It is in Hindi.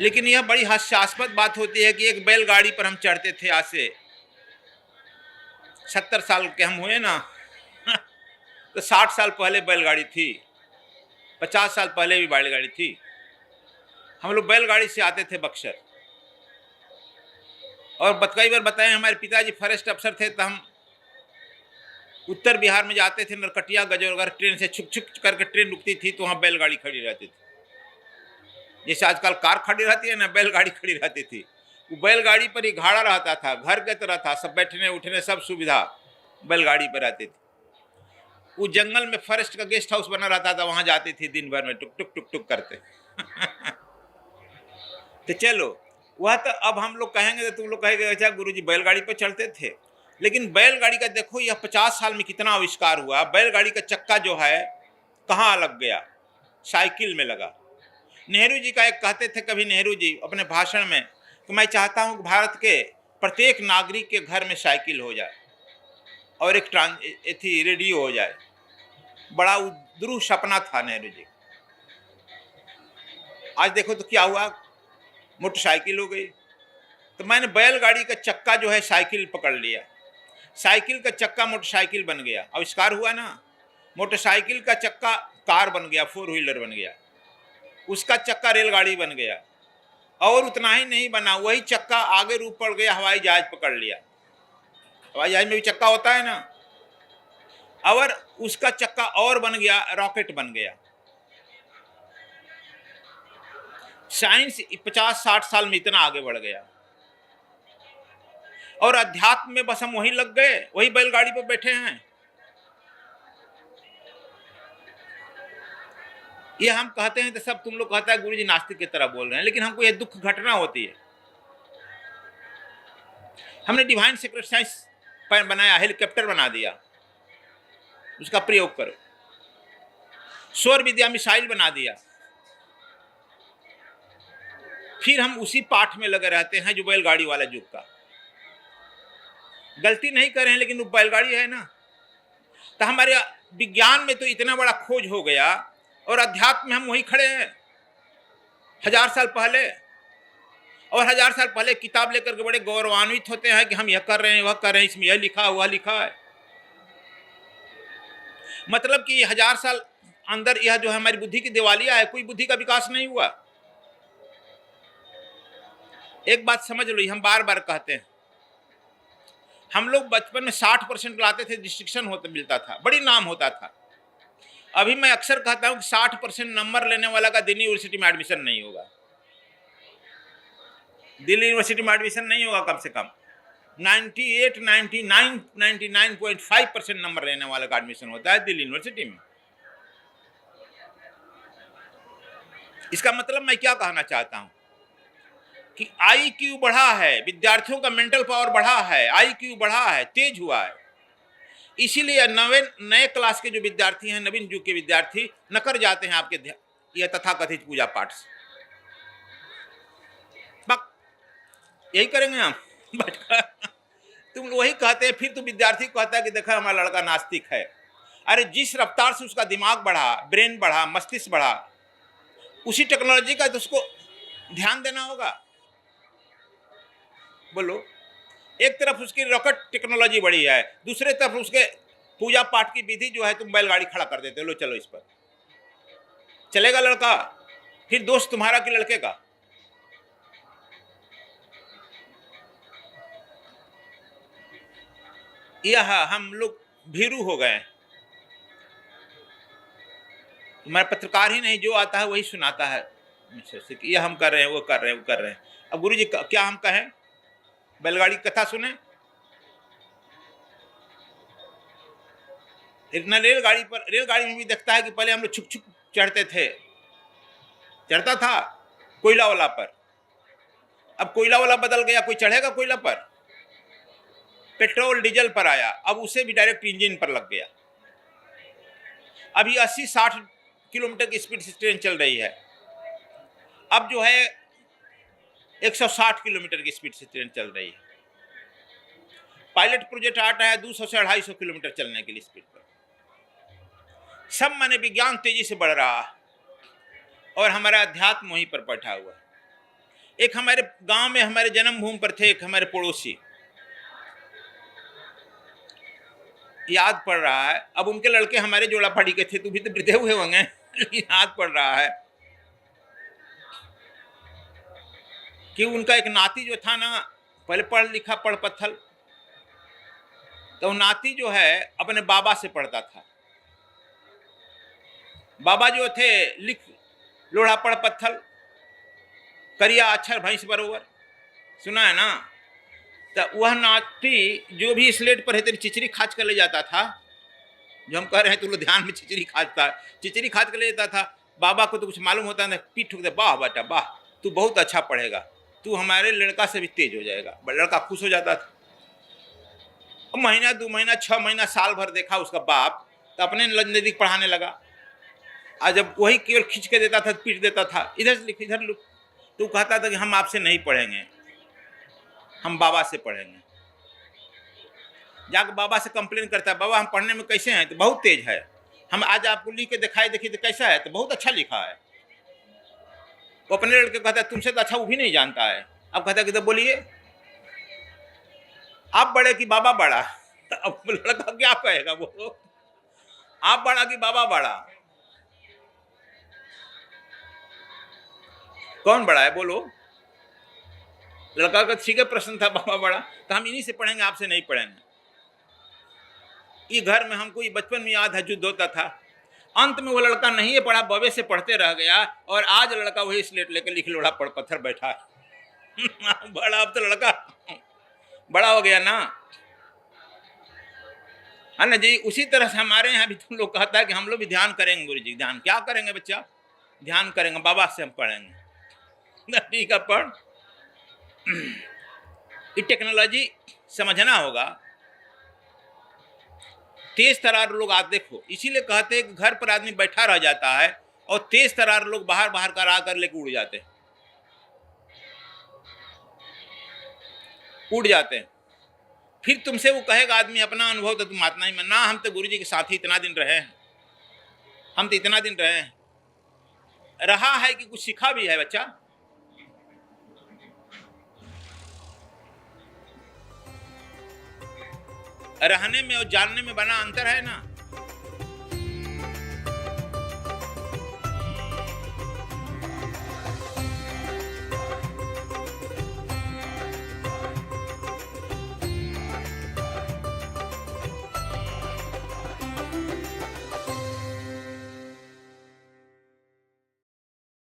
लेकिन यह बड़ी हास्यास्पद बात होती है कि एक बैलगाड़ी पर हम चढ़ते थे, आज से 70 साल के हम हुए ना तो 60 साल पहले बैलगाड़ी थी, 50 साल पहले भी बैलगाड़ी थी। हम लोग बैलगाड़ी से आते थे बक्सर, और कई बार बताएं, हमारे पिताजी फॉरेस्ट अफसर थे, तो हम उत्तर बिहार में जाते थे, नरकटिया गजोरगढ़, ट्रेन से छुक छुक करके ट्रेन रुकती थी तो वहाँ बैलगाड़ी खड़ी रहती थी। जैसे आजकल कार खड़ी रहती है ना, बैलगाड़ी खड़ी रहती थी। वो बैलगाड़ी पर ही घाड़ा रहता था, घर के तरह था, सब बैठने उठने सब सुविधा बैलगाड़ी पर रहती थी। वो जंगल में फॉरेस्ट का गेस्ट हाउस बना रहता था, वहां जाती थी दिन भर में टुक टुक टुक टुक करते तो चलो, वह तो अब हम लोग कहेंगे तो तुम लोग कहेंगे अच्छा गुरुजी बैलगाड़ी पर चलते थे, लेकिन बैलगाड़ी का देखो यह 50 साल में कितना आविष्कार हुआ। बैलगाड़ी का चक्का जो है कहाँ लग गया? साइकिल में लगा। नेहरू जी का एक कहते थे कभी नेहरू जी अपने भाषण में कि मैं चाहता हूं कि भारत के प्रत्येक नागरिक के घर में साइकिल हो जाए और एक थी रेडियो हो जाए। बड़ा उद्रूह सपना था नेहरू जी। आज देखो तो क्या हुआ, मोटरसाइकिल हो गई। तो मैंने बैलगाड़ी का चक्का जो है साइकिल पकड़ लिया, साइकिल का चक्का मोटरसाइकिल बन गया, आविष्कार हुआ ना। मोटरसाइकिल का चक्का कार बन गया, 4 व्हीलर बन गया, उसका चक्का रेलगाड़ी बन गया। और उतना ही नहीं बना, वही चक्का आगे रूप पड़ गया, हवाई जहाज पकड़ लिया। हवाई जहाज में भी चक्का होता है ना, और उसका चक्का और बन गया, रॉकेट बन गया। साइंस 50-60 साल में इतना आगे बढ़ गया। और अध्यात्म में बस हम वहीं लग गए, वही बैलगाड़ी पर बैठे हैं। ये हम कहते हैं तो सब तुम लोग कहता है गुरुजी नास्तिक की तरह बोल रहे हैं, लेकिन हमको ये दुख घटना होती है। हमने डिवाइन सीक्रेट साइंस बनाया, हेलीकॉप्टर बना दिया, उसका प्रयोग करो। सौर विद्या मिसाइल बना दिया, फिर हम उसी पाठ में लगे रहते हैं जो बैलगाड़ी वाला युग का। गलती नहीं कर रहे हैं, लेकिन वो बैलगाड़ी है ना। तो हमारे विज्ञान में तो इतना बड़ा खोज हो गया, और अध्यात्म में हम वहीं खड़े हैं 1000 साल पहले। और 1000 साल पहले किताब लेकर के बड़े गौरवान्वित होते हैं कि हम यह कर रहे हैं, वह कर रहे हैं, इसमें यह लिखा हुआ लिखा है। मतलब कि 1000 साल अंदर यह जो है हमारी बुद्धि की दिवालिया है, कोई बुद्धि का विकास नहीं हुआ। एक बात समझ लो, हम बार बार कहते हैं, हम लोग बचपन में 60% लाते थे, डिस्ट्रिक्शन होता मिलता था, बड़ी नाम होता था। अभी मैं अक्सर कहता हूं कि 60% नंबर लेने वाला का दिल्ली यूनिवर्सिटी में एडमिशन नहीं होगा। दिल्ली यूनिवर्सिटी में एडमिशन नहीं होगा, कम से कम 98, 99, 99.5% नंबर लेने वाले का एडमिशन होता है दिल्ली यूनिवर्सिटी में। इसका मतलब मैं क्या कहना चाहता हूं कि IQ बढ़ा है, विद्यार्थियों का मेंटल पावर बढ़ा है, IQ बढ़ा है, तेज हुआ है। इसीलिए नए क्लास के जो विद्यार्थी हैं, नवीन युग के विद्यार्थी नकर जाते हैं आपके यह तथाकथित पूजा पाठ से। यही करेंगे हम तुम वही कहते हैं, फिर तो विद्यार्थी कहता है कि देखा हमारा लड़का नास्तिक है। अरे जिस रफ्तार से उसका दिमाग बढ़ा, ब्रेन बढ़ा, मस्तिष्क बढ़ा, उसी टेक्नोलॉजी का तो उसको ध्यान देना होगा। बोलो, एक तरफ उसकी रॉकेट टेक्नोलॉजी बढ़ी है, दूसरे तरफ उसके पूजा पाठ की विधि जो है तुम बैलगाड़ी खड़ा कर देते हो, लो चलो इस पर चलेगा लड़का, फिर दोस्त तुम्हारा कि लड़के का? यह हम लोग भीरू हो गए। हमारा पत्रकार ही नहीं, जो आता है वही सुनाता है, ये हम कर रहे हैं, वो कर रहे हैं, वो कर रहे हैं। अब गुरुजी क्या हम कहें? बैलगाड़ी कथा सुने इतना। रेलगाड़ी में भी देखता है कि पहले हम लोग छुक छुक चढ़ते थे, चढ़ता था कोयला वाला पर। अब कोयला वाला बदल गया, कोई चढ़ेगा कोयला पर? पेट्रोल डीजल पर आया, अब उसे भी डायरेक्ट इंजन पर लग गया। अभी 80-60 किलोमीटर की स्पीड से ट्रेन चल रही है, अब जो है 160 किलोमीटर की स्पीड से ट्रेन चल रही है। पायलट प्रोजेक्ट आता है 200 से 250 किलोमीटर चलने के लिए स्पीड पर। सब माने विज्ञान तेजी से बढ़ रहा है, और हमारा अध्यात्म वहीं पर बैठा हुआ है। एक हमारे गांव में हमारे जन्मभूमि पर थे, एक हमारे पड़ोसी, याद पड़ रहा है, अब उनके लड़के हमारे जोड़ा फाड़ी के थे, तो भी तो वृद्धे हुए होंगे लेकिन याद पड़ रहा है कि उनका एक नाती जो था ना, पहले पढ़ लिखा पढ़ पत्थल, तो नाती जो है अपने बाबा से पढ़ता था। बाबा जो थे लिख लोढ़ा पढ़ पत्थल, करिया अक्षर भैंस बरोबर, सुना है ना। तो वह नाती जो भी स्लेट पर है तेरी चिचरी खाच कर ले जाता था, जो हम कह रहे हैं तो ध्यान में चिचरी खाचता, चिचरी खाच कर ले जाता था। बाबा को तो कुछ मालूम होता है, पीठ ठुक दे, वाह बेटा वाह, तू बहुत अच्छा पढ़ेगा, तू हमारे लड़का से भी तेज हो जाएगा। लड़का खुश हो जाता था। महीना 2 महीना 6 महीना साल भर देखा उसका बाप, तो अपने नजदीक पढ़ाने लगा। और जब वही केवल खींच के देता था, पीट देता था, इधर से लिख इधर लिख, तो कहता था कि हम आपसे नहीं पढ़ेंगे, हम बाबा से पढ़ेंगे। जाकर बाबा से कंप्लेन करता है, बाबा हम पढ़ने में कैसे हैं, तो बहुत तेज है, हम आज आपको लिख के दिखाई, देखिए तो कैसा है, तो बहुत अच्छा लिखा है। वो अपने लड़के कहता है तुमसे तो अच्छा वो भी नहीं जानता है। अब कहता है कि तो बोलिए आप बड़े कि बाबा बड़ा, तो अब लड़का क्या कहेगा, बोलो आप बड़ा कि बाबा बड़ा, कौन बड़ा है बोलो। लड़का का ठीक है प्रश्न था, बाबा बड़ा, तो हम इन्हीं से पढ़ेंगे, आपसे नहीं पढ़ेंगे। ये घर में हमको ये बचपन में याद है, युद्ध होता था, अंत में वो लड़का नहीं है पढ़ा, बवे से पढ़ते रह गया, और आज लड़का वही स्लेट लेकर लिख लोढ़ा पढ़ पत्थर बैठा है बड़ा, अब तो लड़का बड़ा हो गया ना, है ना जी। उसी तरह से हमारे यहाँ भी तुम लोग कहता है कि हम लोग भी ध्यान करेंगे। गुरु जी ध्यान क्या करेंगे बच्चा, ध्यान करेंगे, बाबा से हम पढ़ेंगे। ठीक है, पढ़। ये टेक्नोलॉजी समझना होगा। तेज तरार लोग आज देखो, इसीलिए कहते हैं कि घर पर आदमी बैठा रह जाता है और तेज तरार लोग बाहर बाहर करा कर लेके उड़ जाते हैं, उड़ जाते हैं। फिर तुमसे वो कहेगा आदमी अपना अनुभव, तो तुम आतना ही में ना, हम तो गुरु जी के साथ ही इतना दिन रहे हैं, हम तो इतना दिन रहे हैं, रहा है कि कुछ सीखा भी है बच्चा। रहने में और जानने में बना अंतर है ना।